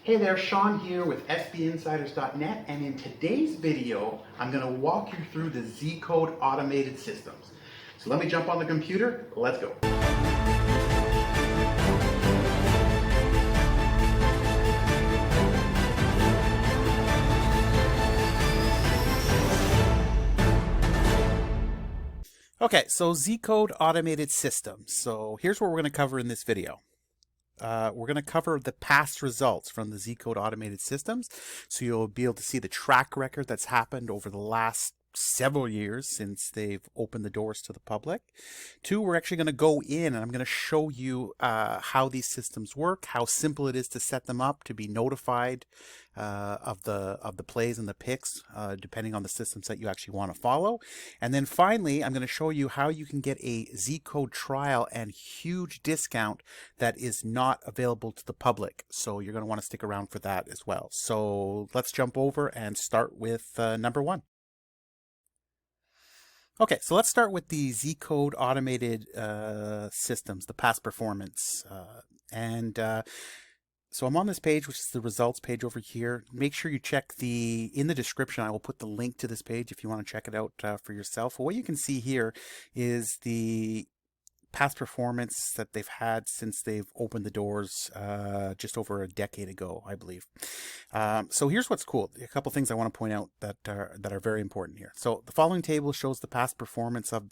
Hey there, Sean here with SBinsiders.net, and in today's video, I'm going to walk you through the Zcode Automated Systems. So let me jump on the computer, let's go. Okay, so Zcode Automated Systems. So here's what we're going to cover in this video. We're going to cover the past results from the Zcode Automated Systems. So you'll be able to see the track record that's happened over the last several years since they've opened the doors to the public. Two, we're actually going to go in and I'm going to show you how these systems work, how simple it is to set them up, to be notified of the plays and the picks, depending on the systems that you actually want to follow. And then finally, I'm going to show you how you can get a Zcode trial and huge discount that is not available to the public. So you're going to want to stick around for that as well. So let's jump over and start with number one. Okay, so let's start with the Zcode Automated Systems, the past performance. So I'm on this page, which is the results page over here. Make sure you check in the description, I will put the link to this page if you want to check it out for yourself. Well, what you can see here is the past performance that they've had since they've opened the doors just over a decade ago, I believe. So here's what's cool. A couple things I want to point out that are very important here. So the following table shows the past performance of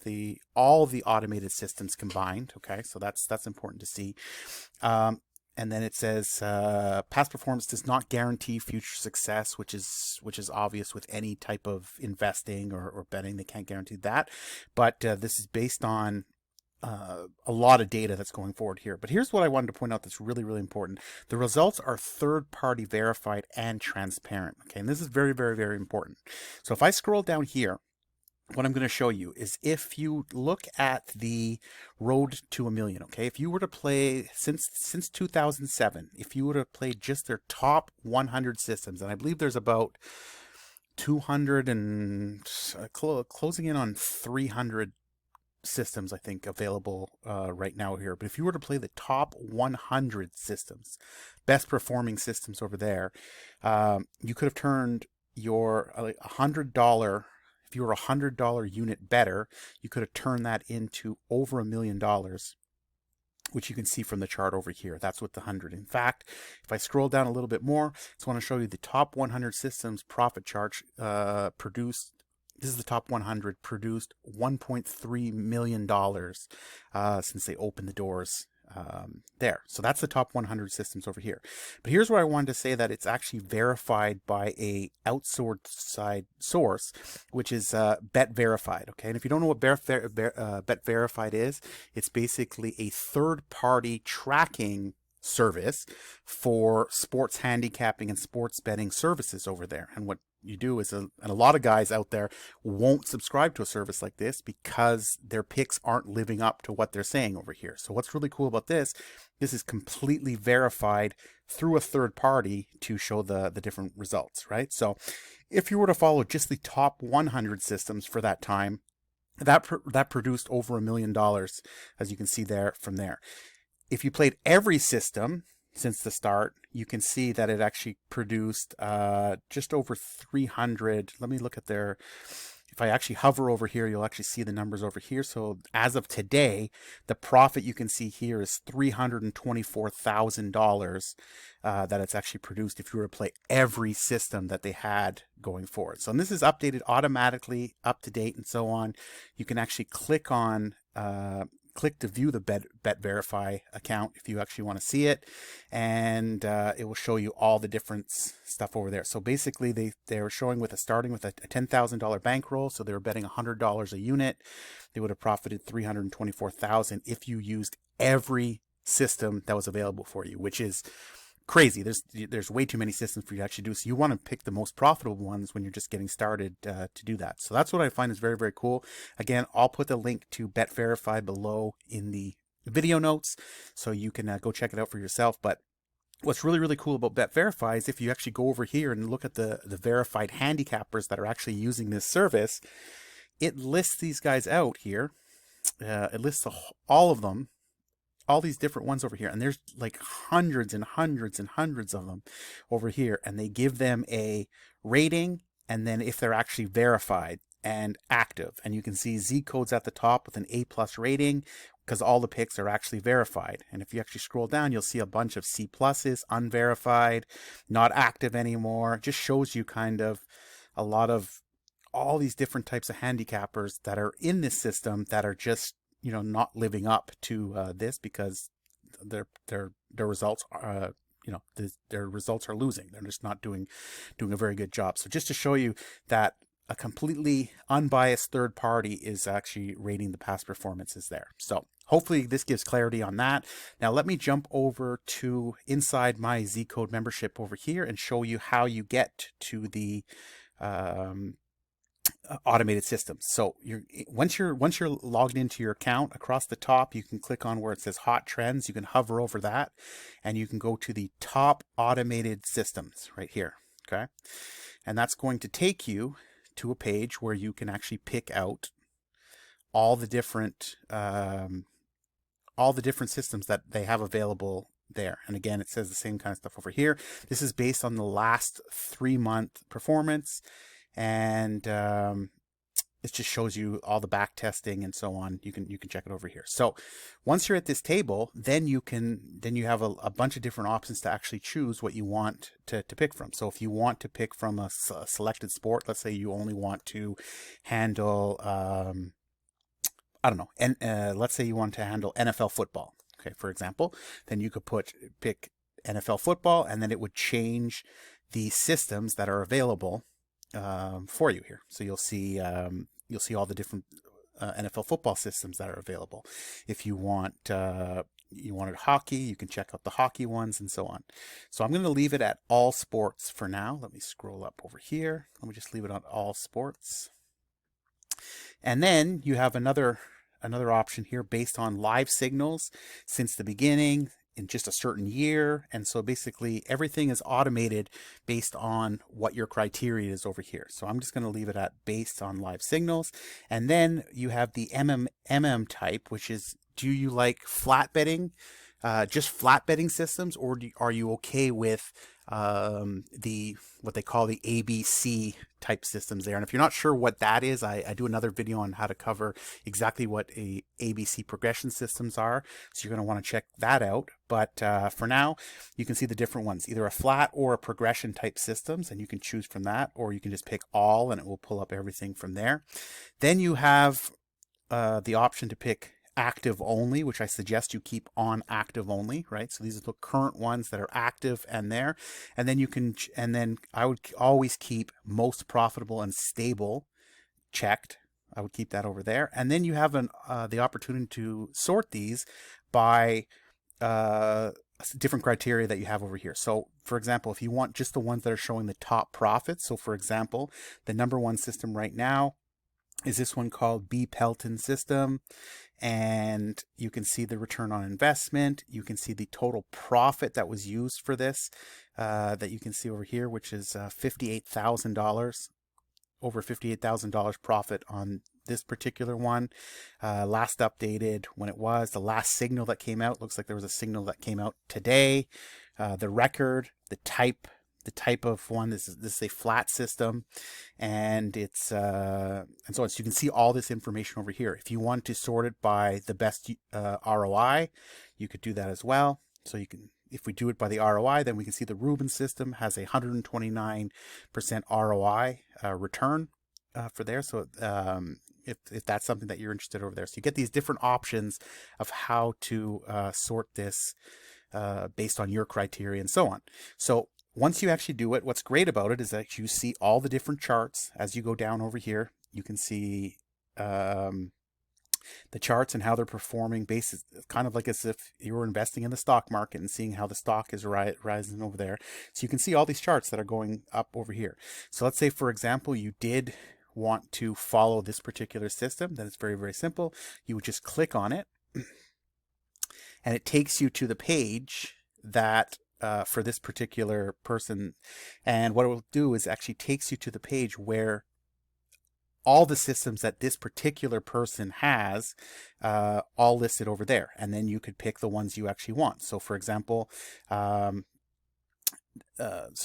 all the automated systems combined. Okay, so that's important to see. And then it says past performance does not guarantee future success, which is obvious with any type of investing or betting. They can't guarantee that. But this is based on a lot of data that's going forward here. But here's what I wanted to point out that's really, really important. The results are third-party verified and transparent. Okay, and this is very, very, very important. So if I scroll down here, what I'm going to show you is if you look at the road to $1 million, okay, if you were to play since 2007, if you were to play just their top 100 systems, and I believe there's about 200 and closing in on 300 systems, I think, available right now here. But if you were to play the top 100 systems, best performing systems over there, you could have turned your $100. If you were a $100 unit better, you could have turned that into over $1 million, which you can see from the chart over here. That's what the 100. In fact, if I scroll down a little bit more, I just want to show you the top 100 systems profit chart produced. This is the top 100, produced $1.3 million since they opened the doors there. So that's the top 100 systems over here. But here's where I wanted to say that it's actually verified by a outsourced source, which is Bet Verified. Okay, and if you don't know what Bet Verified is, it's basically a third-party tracking service for sports handicapping and sports betting services over there. And what you do is, and a lot of guys out there won't subscribe to a service like this because their picks aren't living up to what they're saying over here. So what's really cool about this is completely verified through a third party to show the different results, right? So if you were to follow just the top 100 systems for that time, that produced over $1 million, as you can see there from there. If you played every system since the start, you can see that it actually produced just over 300. Let me look at if I actually hover over here, you'll actually see the numbers over here. So as of today, the profit you can see here is $324,000 that it's actually produced if you were to play every system that they had going forward. So and this is updated automatically, up to date, and so on. You can actually click to view the Bet Verify account if you actually want to see it, and it will show you all the different stuff over there. So basically they were showing starting with a $10,000 bankroll, so they were betting $100 a unit. They would have profited $324,000 if you used every system that was available for you, which is crazy. There's way too many systems for you to actually do. So you want to pick the most profitable ones when you're just getting started to do that. So that's what I find is very, very cool. Again, I'll put the link to Bet Verify below in the video notes, so you can go check it out for yourself. But what's really, really cool about Bet Verify is if you actually go over here and look at the verified handicappers that are actually using this service, it lists these guys out here. It lists all of them all these different ones over here, and there's like hundreds and hundreds and hundreds of them over here, and they give them a rating, and then if they're actually verified and active. And you can see Zcode's at the top with an A+ rating because all the picks are actually verified. And if you actually scroll down, you'll see a bunch of C+, unverified, not active anymore. It just shows you kind of a lot of all these different types of handicappers that are in this system that are just, you know, not living up to this because their results are, you know, their results are losing. They're just not doing a very good job. So just to show you that a completely unbiased third party is actually rating the past performances there. So hopefully this gives clarity on that. Now let me jump over to inside my Zcode membership over here and show you how you get to the automated systems. So once you're logged into your account, across the top you can click on where it says hot trends. You can hover over that and you can go to the top automated systems right here. Okay, and that's going to take you to a page where you can actually pick out all the different systems that they have available there. And again, it says the same kind of stuff over here. This is based on the last 3-month performance, and it just shows you all the back testing and so on. You can check it over here. So once you're at this table, then you have a bunch of different options to actually choose what you want to pick from. So if you want to pick from a selected sport, let's say you only want to handle I don't know, and let's say you want to handle NFL football, okay, for example, then you could pick NFL football, and then it would change the systems that are available for you here. So you'll see all the different NFL football systems that are available. If you wanted hockey, you can check out the hockey ones and so on. So I'm going to leave it at all sports for now. Let me scroll up over here. Let me just leave it on all sports. And then you have another option here based on live signals since the beginning in just a certain year. And so basically everything is automated based on what your criteria is over here. So I'm just going to leave it at based on live signals. And then you have the MM type, which is, do you like flat betting, just flat betting systems, or are you okay with what they call the ABC type systems there? And if you're not sure what that is, I do another video on how to cover exactly what a ABC progression systems are. So you're going to want to check that out. But for now, you can see the different ones, either a flat or a progression type systems, and you can choose from that, or you can just pick all and it will pull up everything from there. Then you have the option to pick active only, which I suggest you keep on active only, right? So these are the current ones that are active and there. And then I would always keep most profitable and stable checked. I would keep that over there. And then you have the opportunity to sort these by different criteria that you have over here. So for example, if you want just the ones that are showing the top profits, so for example, the #1 system right now is this one called B Pelton system, and you can see the return on investment. You can see the total profit that was used for this, that you can see over here, which is $58,000, over $58,000 profit on this particular one. Last updated when it was, the last signal that came out, looks like there was a signal that came out today. The record, the type of one, this is a flat system, and it's and so on. So you can see all this information over here. If you want to sort it by the best ROI, you could do that as well. So you can, if we do it by the ROI, then we can see the Rubin system has a 129% ROI return for there. So if that's something that you're interested over there, so you get these different options of how to sort this based on your criteria and so on. So once you actually do it, what's great about it is that you see all the different charts as you go down over here. You can see the charts and how they're performing, based kind of like as if you were investing in the stock market and seeing how the stock is rising over there. So you can see all these charts that are going up over here. So let's say, for example, you did want to follow this particular system, then it's very, very simple. You would just click on it and it takes you to the page that for this particular person, and what it will do is actually takes you to the page where all the systems that this particular person has, all listed over there. And then you could pick the ones you actually want. So for example, so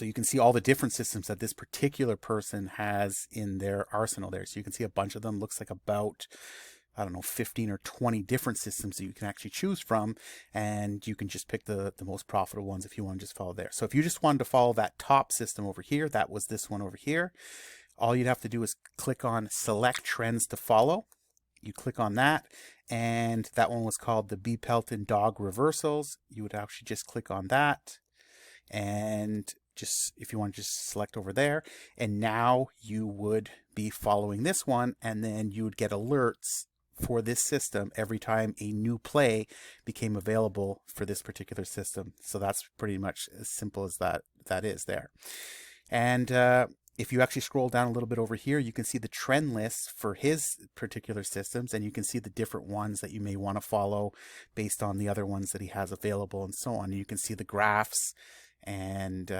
you can see all the different systems that this particular person has in their arsenal there. So you can see a bunch of them. Looks like about, I don't know, 15 or 20 different systems that you can actually choose from, and you can just pick the most profitable ones if you want to just follow there. So if you just wanted to follow that top system over here, that was this one over here, all you'd have to do is click on select trends to follow. You click on that, and that one was called the B. Pelton dog reversals. You would actually just click on that, and just if you want to just select over there, and now you would be following this one, and then you would get alerts for this system every time a new play became available for this particular system. So that's pretty much as simple as that is there. And if you actually scroll down a little bit over here, you can see the trend lists for his particular systems, and you can see the different ones that you may want to follow based on the other ones that he has available and so on. And you can see the graphs and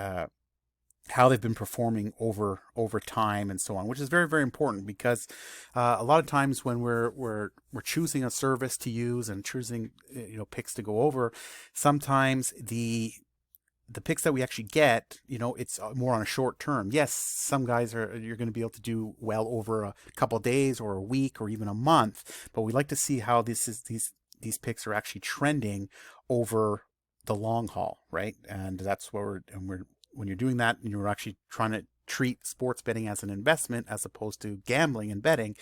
how they've been performing over time and so on, which is very, very important, because a lot of times when we're choosing a service to use and choosing picks to go over, sometimes the picks that we actually get, it's more on a short term. Yes, some guys you're going to be able to do well over a couple of days or a week or even a month, but we like to see how these picks are actually trending over the long haul, right? And that's what when you're doing that and you're actually trying to treat sports betting as an investment as opposed to gambling and betting,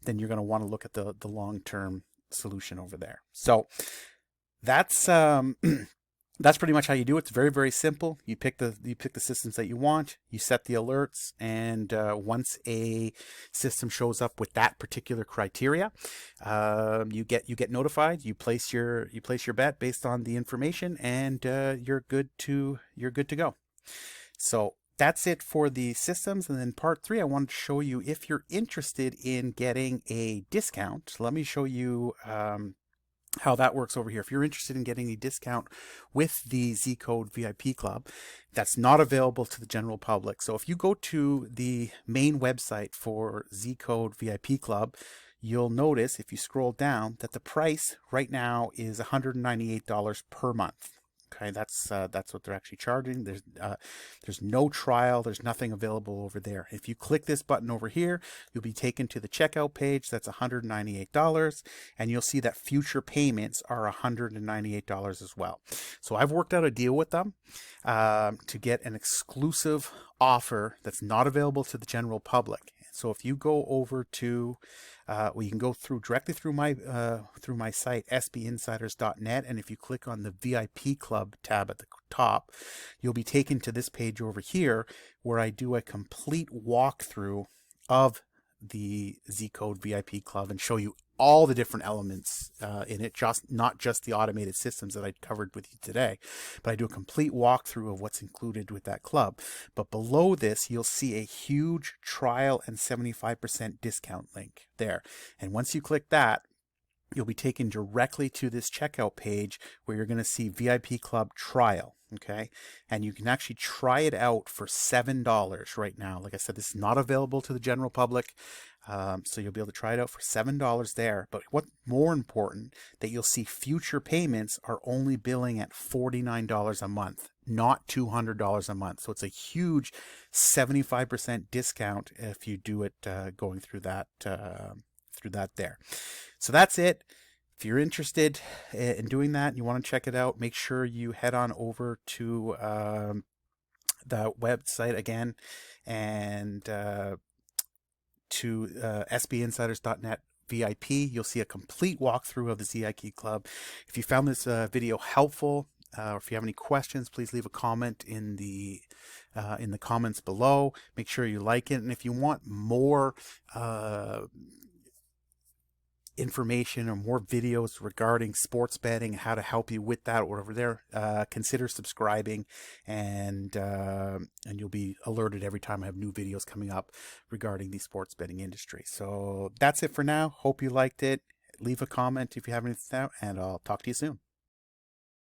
then you're going to want to look at the long-term solution over there. So that's that's pretty much how you do it. It's very, very simple. You pick the systems that you want, you set the alerts, and once a system shows up with that particular criteria, you get notified. You place your bet based on the information, and you're good to go. So that's it for the systems. And then part 3, I wanted to show you, if you're interested in getting a discount, let me show you how that works over here. If you're interested in getting a discount with the Zcode VIP Club, that's not available to the general public. So if you go to the main website for Zcode VIP Club, you'll notice if you scroll down that the price right now is $198 per month. Okay, that's what they're actually charging. There's no trial. There's nothing available over there. If you click this button over here, you'll be taken to the checkout page. That's $198, and you'll see that future payments are $198 as well. So I've worked out a deal with them to get an exclusive offer that's not available to the general public. So if you go over to, you can go directly through my site, sbinsiders.net, and if you click on the VIP Club tab at the top, you'll be taken to this page over here where I do a complete walkthrough of the Zcode VIP Club and show you all the different elements in it, not just the automated systems that I covered with you today, but I do a complete walkthrough of what's included with that club. But below this, you'll see a huge trial and 75% discount link there. And once you click that, you'll be taken directly to this checkout page where you're going to see VIP Club trial. Okay, and you can actually try it out for $7 right now. Like I said, this is not available to the general public, so you'll be able to try it out for $7 there. But what's more important, that you'll see future payments are only billing at $49 a month, not $200 a month. So it's a huge 75% discount if you do it going through that there. So that's it. If you're interested in doing that and you want to check it out, make sure you head on over to the website again and to sbinsiders.net VIP. You'll see a complete walkthrough of the ZIP Club. If you found this video helpful, or if you have any questions, please leave a comment in the comments below. Make sure you like it, and if you want more information or more videos regarding sports betting, how to help you with that or over there, consider subscribing, and you'll be alerted every time I have new videos coming up regarding the sports betting industry. So that's it for now. Hope you liked it. Leave a comment if you have anything, and I'll talk to you soon.